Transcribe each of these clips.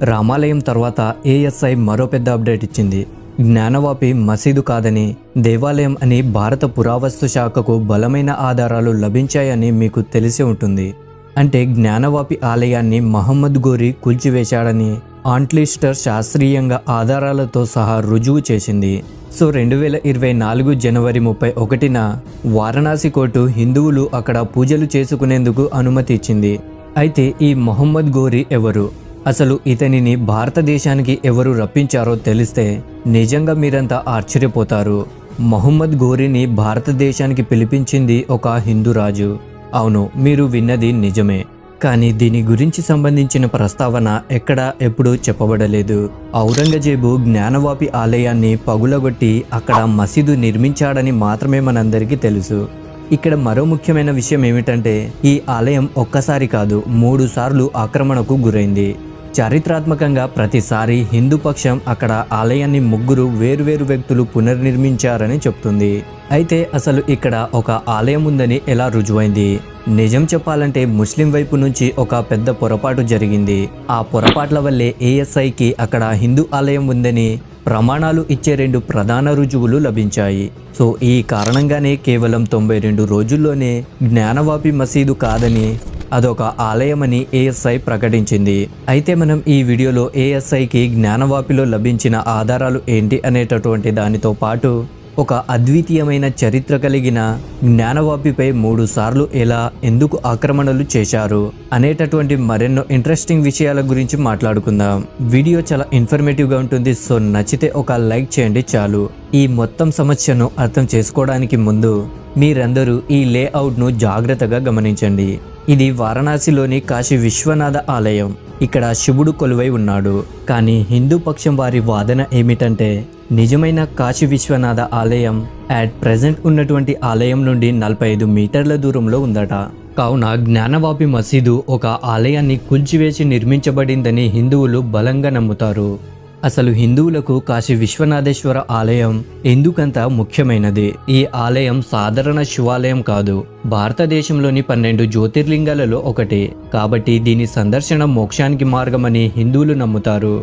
రామాలయం తర్వాత ఏఎస్ఐ మరో పెద్ద అప్డేట్ ఇచ్చింది. జ్ఞానవాపి మసీదు కాదని, దేవాలయం అని భారత పురావస్తు శాఖకు బలమైన ఆధారాలు లభించాయని మీకు తెలిసి ఉంటుంది. అంటే జ్ఞానవాపి ఆలయాన్ని మహమ్మద్ గోరి కూల్చివేశాడని ఆంట్లిస్టర్ శాస్త్రీయంగా ఆధారాలతో సహా రుజువు చేసింది. సో 2024 జనవరి 31న వారణాసి కోర్టు హిందువులు అక్కడ పూజలు చేసుకునేందుకు అనుమతి ఇచ్చింది. అయితే ఈ మహమ్మద్ గోరి ఎవరు, అసలు ఇతనిని భారతదేశానికి ఎవరు రప్పించారో తెలిస్తే నిజంగా మీరంతా ఆశ్చర్యపోతారు. మహమ్మద్ గోరిని భారతదేశానికి పిలిపించింది ఒక హిందూ రాజు. అవును, మీరు విన్నది నిజమే. కానీ దీని గురించి సంబంధించిన ప్రస్తావన ఎక్కడా ఎప్పుడూ చెప్పబడలేదు. ఔరంగజేబు జ్ఞానవాపి ఆలయాన్ని పగులగొట్టి అక్కడ మసీదు నిర్మించాడని మాత్రమే మనందరికీ తెలుసు. ఇక్కడ మరో ముఖ్యమైన విషయం ఏమిటంటే ఈ ఆలయం ఒక్కసారి కాదు 3 సార్లు ఆక్రమణకు గురైంది. చారిత్రాత్మకంగా ప్రతిసారి హిందూ పక్షం అక్కడ ఆలయాన్ని 3 వేరువేరు వ్యక్తులు పునర్నిర్మించారని చెప్తుంది. అయితే అసలు ఇక్కడ ఒక ఆలయం ఉందని ఎలా రుజువైంది? నిజం చెప్పాలంటే ముస్లిం వైపు నుంచి ఒక పెద్ద పొరపాటు జరిగింది. ఆ పొరపాట్ల వల్లే ఏఎస్ఐకి అక్కడ హిందూ ఆలయం ఉందని ప్రమాణాలు ఇచ్చే 2 ప్రధాన రుజువులు లభించాయి. సో ఈ కారణంగానే కేవలం 92 రోజుల్లోనే జ్ఞానవాపి మసీదు కాదని అదొక ఆలయమని ఏఎస్ఐ ప్రకటించింది. అయితే మనం ఈ వీడియోలో ఏఎస్ఐకి జ్ఞానవాపిలో లభించిన ఆధారాలు ఏంటి అనేటటువంటి దానితో పాటు ఒక అద్వితీయమైన చరిత్ర కలిగిన జ్ఞానవాపిపై 3 సార్లు ఎలా ఎందుకు ఆక్రమణలు చేశారు అనేటటువంటి మరెన్నో ఇంట్రెస్టింగ్ విషయాల గురించి మాట్లాడుకుందాం. వీడియో చాలా ఇన్ఫర్మేటివ్గా ఉంటుంది. సో నచ్చితే ఒక లైక్ చేయండి చాలు. ఈ మొత్తం సమస్యను అర్థం చేసుకోవడానికి ముందు మీరందరూ ఈ లేఅవుట్ను జాగ్రత్తగా గమనించండి. ఇది వారణాసిలోని కాశీ విశ్వనాథ ఆలయం. ఇక్కడ శివుడు కొలువై ఉన్నాడు. కానీ హిందూ పక్షం వారి వాదన ఏమిటంటే నిజమైన కాశీ విశ్వనాథ ఆలయం అట్ ప్రెజెంట్ ఉన్నటువంటి ఆలయం నుండి 45 మీటర్ల దూరంలో ఉందట. కావున జ్ఞానవాపి మసీదు ఒక ఆలయాన్ని కూల్చివేసి నిర్మించబడిందని హిందువులు బలంగా నమ్ముతారు. అసలు హిందువులకు కాశీ విశ్వనాథేశ్వర ఆలయం ఎందుకంత ముఖ్యమైనది? ఈ ఆలయం సాధారణ శివాలయం కాదు, భారతదేశంలోని 12 జ్యోతిర్లింగాలలో ఒకటి. కాబట్టి దీని సందర్శన మోక్షానికి మార్గమని హిందువులు నమ్ముతారు.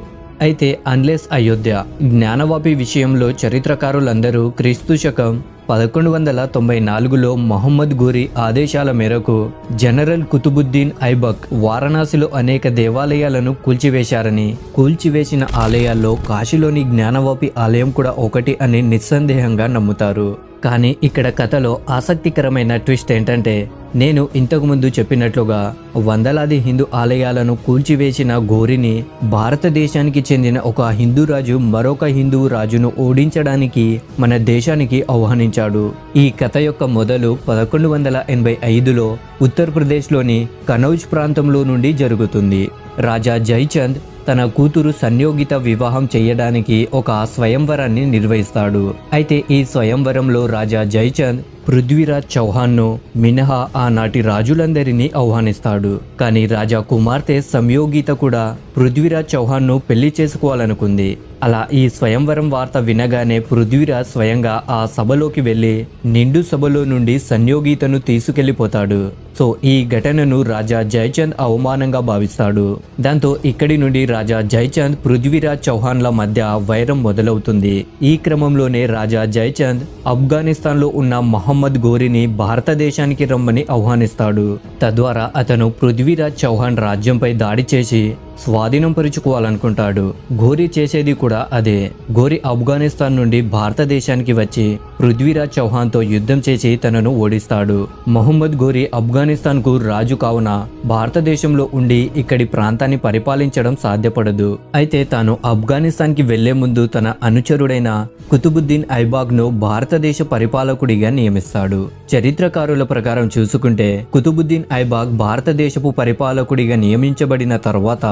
అయితే అన్లెస్ అయోధ్య జ్ఞానవాపి విషయంలో చరిత్రకారులందరూ క్రీస్తు శకం 1194లో మహమ్మద్ గోరి ఆదేశాల మేరకు జనరల్ కుతుబుద్దీన్ ఐబక్ వారణాసిలో అనేక దేవాలయాలను కూల్చివేశారని, కూల్చివేసిన ఆలయాల్లో కాశీలోని జ్ఞానవాపి ఆలయం కూడా ఒకటి అని నిస్సందేహంగా నమ్ముతారు. కానీ ఇక్కడ కథలో ఆసక్తికరమైన ట్విస్ట్ ఏంటంటే నేను ఇంతకుముందు చెప్పినట్లుగా వందలాది హిందూ ఆలయాలను కూల్చివేసిన గోరిని భారతదేశానికి చెందిన ఒక హిందూ రాజు మరొక హిందూ రాజును ఓడించడానికి మన దేశానికి ఆహ్వానించాడు. ఈ కథ యొక్క మొదలు 1185లో ఉత్తరప్రదేశ్లోని కనౌజ్ ప్రాంతంలో నుండి జరుగుతుంది. రాజా జైచంద్ తన కూతురు సంయోగిత వివాహం చేయడానికి ఒక స్వయంవరాన్ని నిర్వహిస్తాడు. అయితే ఈ స్వయంవరంలో రాజా జైచంద్ పృథ్వీరాజ్ చౌహాన్ను మినహా ఆనాటి రాజులందరినీ ఆహ్వానిస్తాడు. కానీ రాజా కుమార్తె సంయోగిత కూడా పృథ్వీరాజ్ చౌహాన్ను పెళ్లి చేసుకోవాలనుకుంది. అలా ఈ స్వయంవరం వార్త వినగానే పృథ్వీరాజ్ స్వయంగా ఆ సభలోకి వెళ్లి నిండు సభలో నుండి సంయోగితను తీసుకెళ్లిపోతాడు. సో ఈ ఘటనను రాజా జైచంద్ అవమానంగా భావిస్తాడు. దాంతో ఇక్కడి నుండి రాజా జైచంద్ పృథ్వీరాజ్ చౌహాన్ల మధ్య వైరం మొదలవుతుంది. ఈ క్రమంలోనే రాజా జైచంద్ ఆఫ్ఘనిస్తాన్లో ఉన్న మహమ్మద్ గోరిని భారతదేశానికి రమ్మని ఆహ్వానిస్తాడు. తద్వారా అతను పృథ్వీరాజ్ చౌహాన్ రాజ్యంపై దాడి చేసి స్వాధీనం పరుచుకోవాలనుకుంటాడు. గోరి చేసేది కూడా అదే. గోరి ఆఫ్ఘనిస్తాన్ నుండి భారతదేశానికి వచ్చి పృథ్వీరాజ్ చౌహాన్తో యుద్ధం చేసి తనను ఓడిస్తాడు. మహమ్మద్ గోరి ఆఫ్ఘనిస్తాన్ కు రాజు కావున భారతదేశంలో ఉండి ఇక్కడి ప్రాంతాన్ని పరిపాలించడం సాధ్యపడదు. అయితే తాను ఆఫ్ఘనిస్తాన్ కి వెళ్లే ముందు తన అనుచరుడైన కుతుబుద్దీన్ ఐబాక్ ను భారతదేశ పరిపాలకుడిగా నియమిస్తాడు. చరిత్రకారుల ప్రకారం చూసుకుంటే కుతుబుద్దీన్ ఐబాక్ భారతదేశపు పరిపాలకుడిగా నియమించబడిన తర్వాత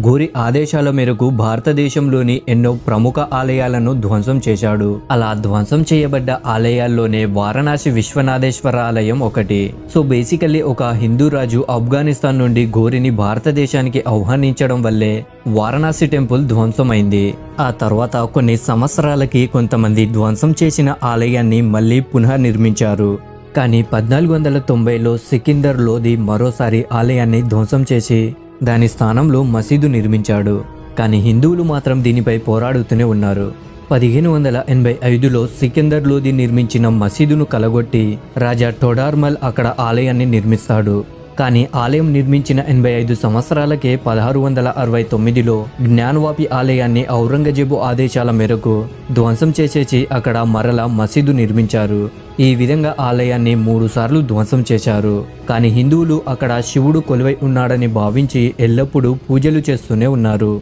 గోరి ఆదేశాల మేరకు భారతదేశంలోని ఎన్నో ప్రముఖ ఆలయాలను ధ్వంసం చేశాడు. అలా ధ్వంసం చేయబడ్డ ఆలయాల్లోనే వారణాసి విశ్వనాథేశ్వర ఆలయం ఒకటి. సో బేసికల్లీ ఒక హిందూ రాజు ఆఫ్ఘనిస్తాన్ నుండి గోరిని భారతదేశానికి ఆహ్వానించడం వల్లే వారణాసి టెంపుల్ ధ్వంసమైంది. ఆ తర్వాత కొన్ని సంవత్సరాలకి కొంతమంది ధ్వంసం చేసిన ఆలయాన్ని మళ్ళీ పునర్నిర్మించారు. కానీ 1490లో సికిందర్ లోధి మరోసారి ఆలయాన్ని ధ్వంసం చేసి దాని స్థానంలో మసీదు నిర్మించాడు. కానీ హిందువులు మాత్రం దీనిపై పోరాడుతూనే ఉన్నారు. 1585లో సికిందర్ లోధి నిర్మించిన మసీదును కలగొట్టి రాజా టొడార్మల్ అక్కడ ఆలయాన్ని నిర్మిస్తాడు. కానీ ఆలయం నిర్మించిన 85 సంవత్సరాలకే 1669లో జ్ఞానవాపి ఆలయాన్ని ఔరంగజేబు ఆదేశాల మేరకు ధ్వంసం చేసేసి అక్కడ మరల మసీదు నిర్మించారు. ఈ విధంగా ఆలయాన్ని 3 సార్లు ధ్వంసం చేశారు. కానీ హిందువులు అక్కడ శివుడు కొలువై ఉన్నాడని భావించి ఎల్లప్పుడూ పూజలు చేస్తూనే ఉన్నారు.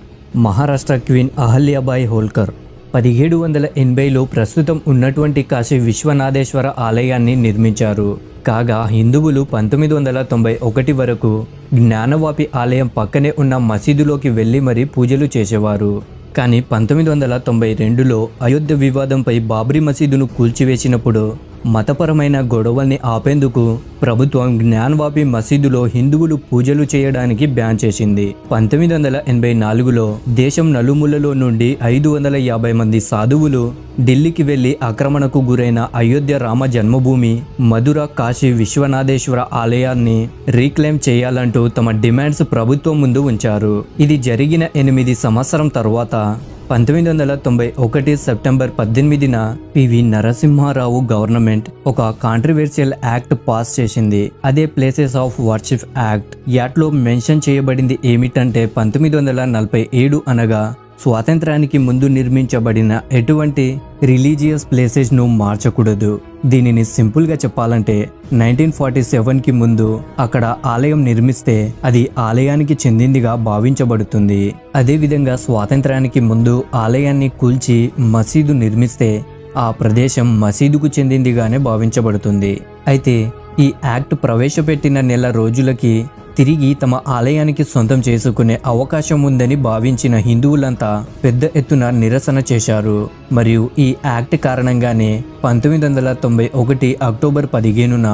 మహారాష్ట్ర క్వీన్ అహల్యాబాయి హోల్కర్ 1780లో ప్రస్తుతం ఉన్నటువంటి కాశీ విశ్వనాథేశ్వర ఆలయాన్ని నిర్మించారు. కాగా హిందువులు 1991 వరకు జ్ఞానవాపి ఆలయం పక్కనే ఉన్న మసీదులోకి వెళ్లి మరీ పూజలు చేసేవారు. కానీ 1992లో అయోధ్య వివాదంపై బాబ్రీ మసీదును కూల్చివేసినప్పుడు మతపరమైన గొడవల్ని ఆపేందుకు ప్రభుత్వం జ్ఞానవాపి మసీదులో హిందువులు పూజలు చేయడానికి బ్యాన్ చేసింది. 1984లో దేశం నలుమూలలో నుండి 550 మంది సాధువులు ఢిల్లీకి వెళ్లి ఆక్రమణకు గురైన అయోధ్య రామ జన్మభూమి, మధుర కాశీ విశ్వనాథేశ్వర ఆలయాన్ని రీక్లెయిమ్ చేయాలంటూ తమ డిమాండ్స్ ప్రభుత్వం ముందు ఉంచారు. ఇది జరిగిన 8 సంవత్సరం తర్వాత 1991 సెప్టెంబర్ 18న పివి నరసింహారావు గవర్నమెంట్ ఒక కాంట్రవర్షియల్ యాక్ట్ పాస్ చేసింది. అదే ప్లేసెస్ ఆఫ్ వర్షిప్ యాక్ట్. యాక్ట్లో మెన్షన్ చేయబడింది ఏమిటంటే 1947 అనగా స్వాతంత్రానికి ముందు నిర్మించబడిన ఎటువంటి రిలీజియస్ ప్లేసెస్ను మార్చకూడదు. దీనిని సింపుల్గా చెప్పాలంటే 1947కి ముందు అక్కడ ఆలయం నిర్మిస్తే అది ఆలయానికి చెందిందిగా భావించబడుతుంది. అదేవిధంగా స్వాతంత్రానికి ముందు ఆలయాన్ని కూల్చి మసీదు నిర్మిస్తే ఆ ప్రదేశం మసీదుకు చెందిందిగానే భావించబడుతుంది. అయితే ఈ యాక్ట్ ప్రవేశపెట్టిన నెల రోజులకి తిరిగి తమ ఆలయానికి సొంతం చేసుకునే అవకాశం ఉందని భావించిన హిందువులంతా పెద్ద ఎత్తున నిరసన చేశారు. మరియు ఈ యాక్ట్ కారణంగానే 1991 అక్టోబర్ 15న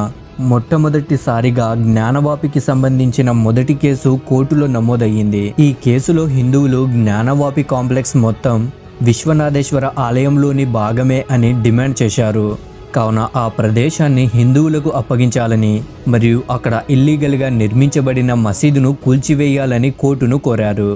మొట్టమొదటిసారిగా జ్ఞానవాపికి సంబంధించిన మొదటి కేసు కోర్టులో నమోదయ్యింది. ఈ కేసులో హిందువులు జ్ఞానవాపి కాంప్లెక్స్ మొత్తం విశ్వనాథేశ్వర ఆలయంలోని భాగమే అని డిమాండ్ చేశారు. కావున ఆ ప్రదేశాన్ని హిందువులకు అప్పగించాలని మరియు అక్కడ ఇల్లీగల్గా నిర్మించబడిన మసీదును కూల్చివేయాలని కోర్టును కోరారు.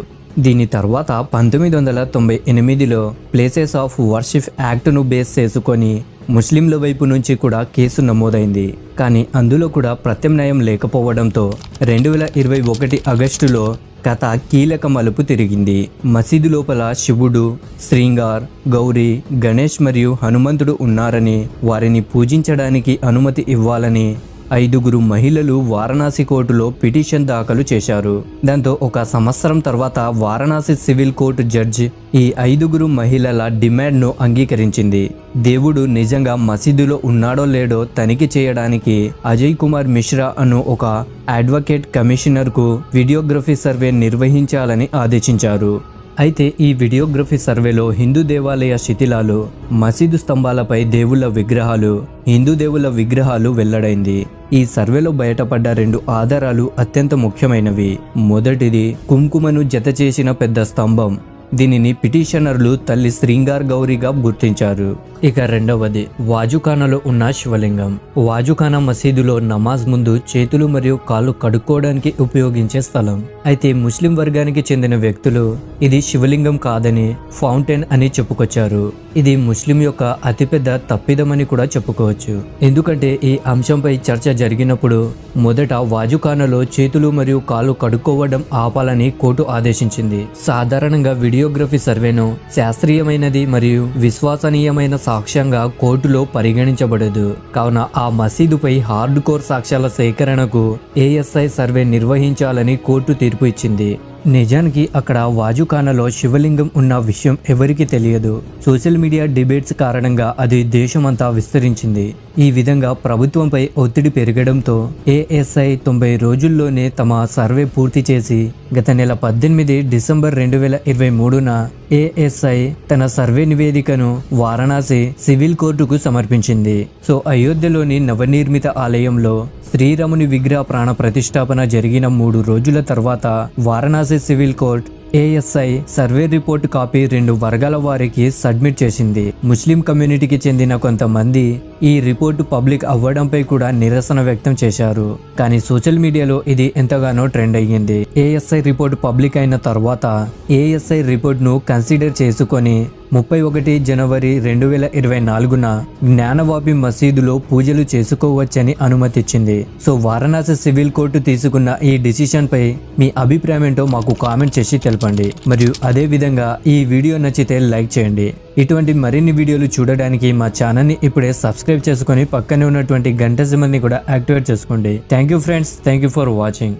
దీని తర్వాత 1998లో ప్లేసెస్ ఆఫ్ వర్షిప్ యాక్ట్ను బేస్ చేసుకొని ముస్లింల వైపు నుంచి కూడా కేసు నమోదైంది. కానీ అందులో కూడా ప్రత్యామ్నాయం లేకపోవడంతో 2021 ఆగస్టులో కథ కీలక మలుపు తిరిగింది. మసీదు లోపల శివుడు, శ్రీంగార్, గౌరీ, గణేష్ మరియు హనుమంతుడు ఉన్నారని, వారిని పూజించడానికి అనుమతి ఇవ్వాలని 5 మహిళలు వారణాసి కోర్టులో పిటిషన్ దాఖలు చేశారు. దాంతో 1 సంవత్సరం తర్వాత వారణాసి సివిల్ కోర్టు జడ్జి ఈ 5 మహిళల డిమాండ్ను అంగీకరించింది. దేవుడు నిజంగా మసీదులో ఉన్నాడో లేడో తనిఖీ చేయడానికి అజయ్ కుమార్ మిశ్రా అను ఒక అడ్వకేట్ కమిషనర్కు వీడియోగ్రఫీ సర్వే నిర్వహించాలని ఆదేశించారు. అయితే ఈ వీడియోగ్రఫీ సర్వేలో హిందూ దేవాలయ శిథిలాలు, మసీదు స్తంభాలపై దేవుళ్ళ విగ్రహాలు, హిందూ దేవుళ్ళ విగ్రహాలు వెల్లడైంది. ఈ సర్వేలో బయటపడ్డ 2 ఆధారాలు అత్యంత ముఖ్యమైనవి. మొదటిది కుంకుమను జత చేసిన పెద్ద స్తంభం. దీనిని పిటిషనర్లు తల్లి శ్రీంగార్ గౌరీగా గుర్తించారు. ఇక రెండవది వాజుఖానాలో ఉన్న శివలింగం. వాజుఖానా మసీదులో నమాజ్ ముందు చేతులు మరియు కాళ్ళు కడుక్కోవడానికి ఉపయోగించే స్థలం. అయితే ముస్లిం వర్గానికి చెందిన వ్యక్తులు ఇది శివలింగం కాదని ఫౌంటైన్ అని చెప్పుకొచ్చారు. ఇది ముస్లిం యొక్క అతిపెద్ద తప్పిదమని కూడా చెప్పుకోవచ్చు. ఎందుకంటే ఈ అంశంపై చర్చ జరిగినప్పుడు మొదట వాజుఖానాలో చేతులు మరియు కాళ్ళు కడుక్కోవడం ఆపాలని కోర్టు ఆదేశించింది. సాధారణంగా వీడియోగ్రఫీ సర్వేను శాస్త్రీయమైనది మరియు విశ్వసనీయమైన సాక్ష్యంగా కోర్టులో పరిగణించబడదు. కావున ఆ మసీదుపై హార్డ్ కోర్ సాక్ష్యాల సేకరణకు ఏఎస్ఐ సర్వే నిర్వహించాలని కోర్టు తీర్పు ఇచ్చింది. నిజానికి అక్కడ వాజుఖానాలో శివలింగం ఉన్న విషయం ఎవరికీ తెలియదు. సోషల్ మీడియా డిబేట్స్ కారణంగా అది దేశమంతా విస్తరించింది. ఈ విధంగా ప్రభుత్వంపై ఒత్తిడి పెరగడంతో ఏఎస్ఐ 90 రోజుల్లోనే తమ సర్వే పూర్తి చేసి గత నెల 18 డిసెంబర్ 2023న ఏఎస్ఐ తన సర్వే నివేదికను వారణాసి సివిల్ కోర్టుకు సమర్పించింది. సో అయోధ్యలోని నవనిర్మిత ఆలయంలో శ్రీరాముని విగ్రహ ప్రాణ ప్రతిష్టాపన జరిగిన 3 రోజుల తర్వాత Varanasi civil court ASI survey report copy 2 వర్గాల వారికి సబ్మిట్ చేసింది. ముస్లిం కమ్యూనిటీకి చెందిన కొంతమంది ఈ రిపోర్టు పబ్లిక్ అవ్వడంపై కూడా నిరసన వ్యక్తం చేశారు. కానీ సోషల్ మీడియాలో ఇది ఎంతగానో ట్రెండ్ అయ్యింది. ఏఎస్ఐ రిపోర్ట్ పబ్లిక్ అయిన తర్వాత ఏఎస్ఐ రిపోర్ట్ను కన్సిడర్ చేసుకొని 31 జనవరి 2024న జ్ఞానవాపి మసీదులో పూజలు చేసుకోవచ్చని అనుమతిచ్చింది. సో వారణాసి సివిల్ కోర్టు తీసుకున్న ఈ డిసిషన్ పై మీ అభిప్రాయం ఏంటో మాకు కామెంట్ చేసి తెలపండి. మరియు అదే విధంగా ఈ వీడియో నచ్చితే లైక్ చేయండి. ఇటువంటి మరిన్ని వీడియోలు చూడడానికి మా ఛానల్ని ఇప్పుడే సబ్స్క్రైబ్ చేసుకొని పక్కనే ఉన్నటువంటి గంట సింబల్ని కూడా యాక్టివేట్ చేసుకోండి. Thank you friends, thank you for watching.